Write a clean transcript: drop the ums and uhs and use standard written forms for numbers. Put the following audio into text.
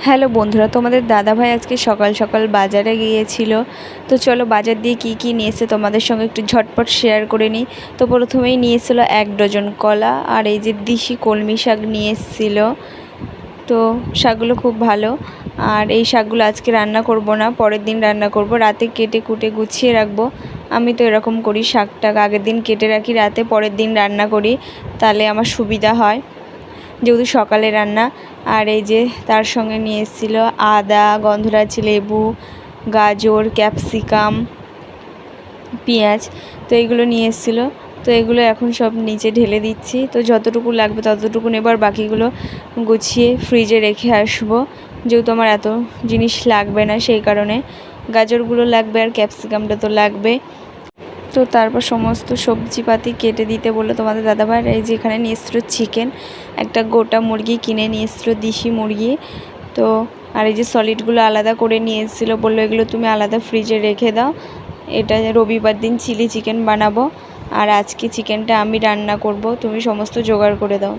Hello বন্ধুরা, তোমাদের দাদাভাই আজকে সকাল সকাল বাজারে গিয়েছিল। তো চলো বাজার দিয়ে কি কি নিয়ে এসে তোমাদের সঙ্গে একটু ঝটপট শেয়ার করে নিই। তো প্রথমেই নিয়ে এসেছিলো 1 ডজন কলা, আর এই যে দিশি কলমি শাক নিয়ে এসেছিল। তো শাকগুলো খুব ভালো, আর এই শাকগুলো আজকে রান্না করব না, পরের দিন রান্না করব। রাতে কেটে কুটে গুছিয়ে রাখবো। আমি তো এরকম করি, শাকটা আগের দিন কেটে রাখি, রাতে পরের দিন রান্না করি, তাহলে আমার সুবিধা হয়, যেহেতু সকালে রান্না। আর এই যে তার সঙ্গে নিয়ে এসেছিলো আদা, গন্ধরাজ লেবু, গাজর, ক্যাপসিকাম, পেঁয়াজ। তো এইগুলো নিয়ে এসেছিলো। তো এগুলো এখন সব নিচে ঢেলে দিচ্ছি। তো যতটুকু লাগবে ততটুকু নেব, আর বাকিগুলো গুছিয়ে ফ্রিজে রেখে আসবো, যেহেতু আমার এত জিনিস লাগবে না, সেই কারণে। গাজরগুলো লাগবে আর ক্যাপসিকামটা তো লাগবে। তো তারপর সমস্ত সবজিপাতি কেটে দিতে বললো তোমাদের দাদাভাই। এই যে এখানে নিয়ে এসেছিলো চিকেন, একটা গোটা মুরগি কিনে নিয়ে এসেছিলো, দেশি মুরগি। তো আর এই যে সলিডগুলো আলাদা করে নিয়ে এসেছিলো, বললো এগুলো তুমি আলাদা ফ্রিজে রেখে দাও, এটা রবিবার দিন চিলি চিকেন বানাবো, আর আজকে চিকেনটা আমি রান্না করব, তুমি সমস্ত জোগাড় করে দাও।